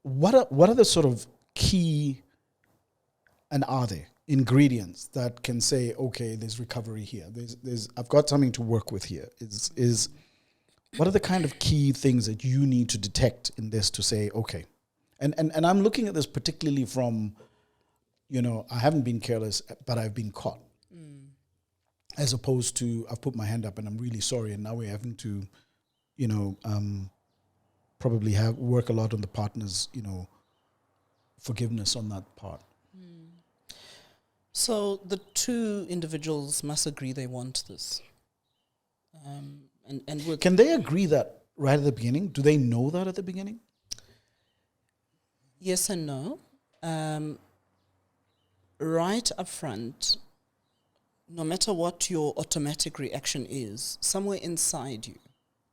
what are the sort of key, and are there ingredients that can say, okay, there's recovery here. There's I've got something to work with here. Is what are the kind of key things that you need to detect in this to say, okay, and I'm looking at this particularly from, I haven't been careless, but I've been caught. As opposed to I've put my hand up and I'm really sorry, and now we're having to, probably work a lot on the partner's, forgiveness on that part. So the two individuals must agree they want this. And can they agree that right at the beginning? Do they know that at the beginning? Yes and no. Right up front, no matter what your automatic reaction is, somewhere inside you,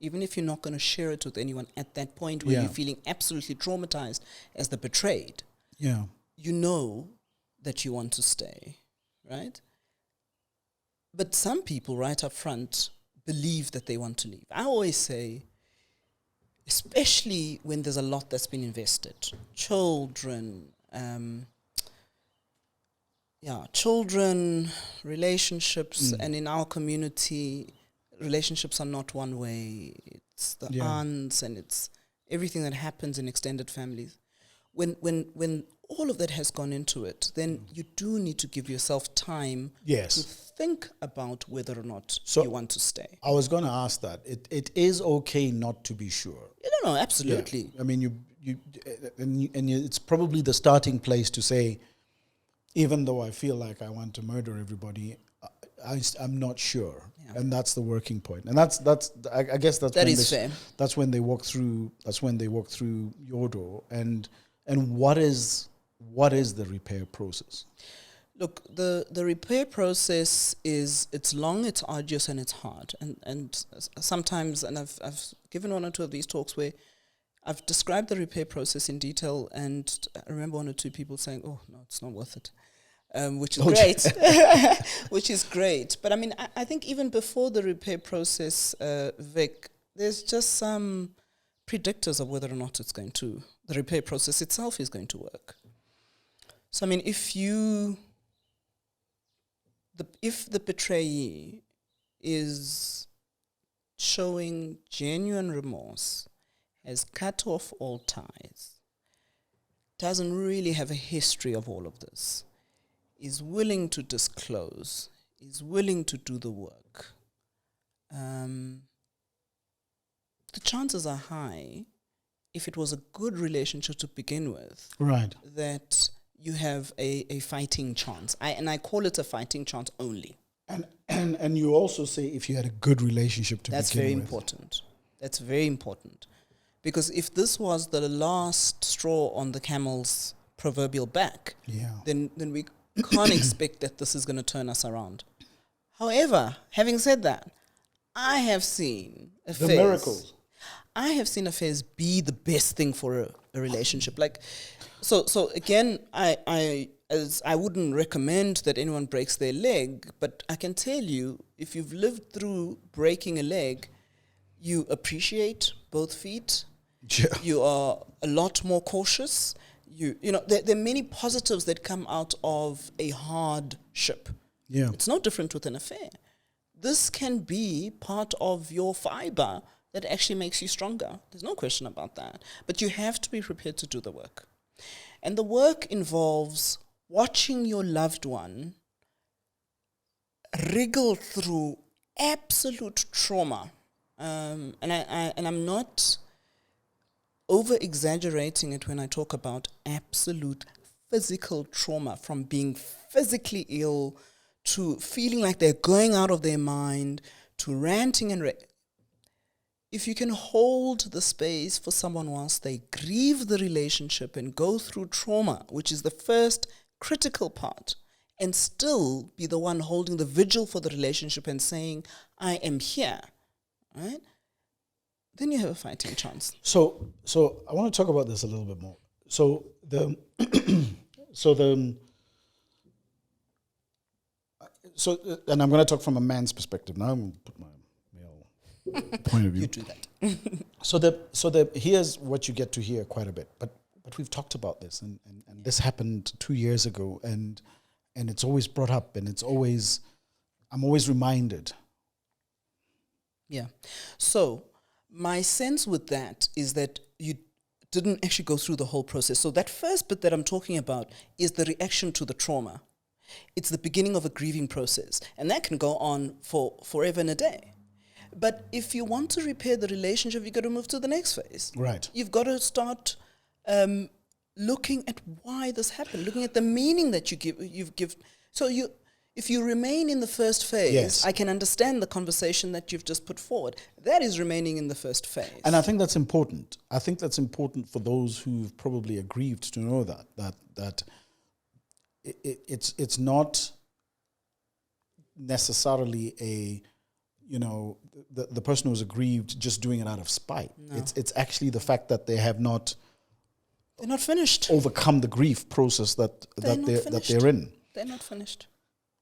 even if you're not going to share it with anyone at that point where you're feeling absolutely traumatized as the betrayed, you know that you want to stay, right? But some people right up front believe that they want to leave. I always say, especially when there's a lot that's been invested, children, relationships, and in our community, relationships are not one way. It's the aunts and it's everything that happens in extended families. When all of that has gone into it, then you do need to give yourself time to think about whether or not you want to stay. I was going to ask that. It is okay not to be sure. No, absolutely. Yeah. I mean, it's probably the starting place to say, even though I feel like I want to murder everybody, I'm not sure, and that's the working point. And that's I guess that's that is fair. That's when they walk through. That's when they walk through your door. And what is the repair process? Look, the repair process it's long, it's arduous, and it's hard. And sometimes, and I've given one or two of these talks where I've described the repair process in detail, and I remember one or two people saying, "Oh no, it's not worth it," which is great. Which is great. But I mean, I think even before the repair process, Vic, there's just some predictors of whether or not the repair process itself is going to work. So I mean, if the betrayee is showing genuine remorse, has cut off all ties, doesn't really have a history of all of this, is willing to disclose, is willing to do the work, the chances are high, if it was a good relationship to begin with, right, that you have a fighting chance. I call it a fighting chance only. And you also say if you had a good relationship to begin with. That's very important. That's very important. Because if this was the last straw on the camel's proverbial back, then we can't expect that this is going to turn us around. However, having said that, I have seen affairs. The miracles. I have seen affairs be the best thing for a relationship. Like, so again, I wouldn't recommend that anyone breaks their leg, but I can tell you, if you've lived through breaking a leg, you appreciate both feet. Yeah. You are a lot more cautious. There are many positives that come out of a hardship. Yeah. It's no different with an affair. This can be part of your fiber that actually makes you stronger. There's no question about that. But you have to be prepared to do the work. And the work involves watching your loved one wriggle through absolute trauma. And I'm not over-exaggerating it when I talk about absolute physical trauma, from being physically ill to feeling like they're going out of their mind to ranting and if you can hold the space for someone whilst they grieve the relationship and go through trauma, which is the first critical part, and still be the one holding the vigil for the relationship and saying, I am here, right? Then you have a fighting chance. So I want to talk about this a little bit more. And I'm going to talk from a man's perspective. Now I'm going to put my male point of view. You do that. So here's what you get to hear quite a bit. But but we've talked about this, and this happened 2 years ago, and it's always brought up, and I'm always reminded. Yeah. So my sense with that is that you didn't actually go through the whole process. So that first bit that I'm talking about is the reaction to the trauma. It's the beginning of a grieving process, and that can go on for forever and a day. But if you want to repair the relationship, you've got to move to the next phase. Right. You've got to start looking at why this happened, looking at the meaning that you've given. So if you remain in the first phase, Yes. I can understand the conversation that you've just put forward. That is remaining in the first phase. And I think that's important. I think that's important for those who've probably aggrieved to know that it's not necessarily the person who's aggrieved just doing it out of spite. No. It's actually the fact that they have not They're not finished. overcome the grief process that they're in. They're not finished.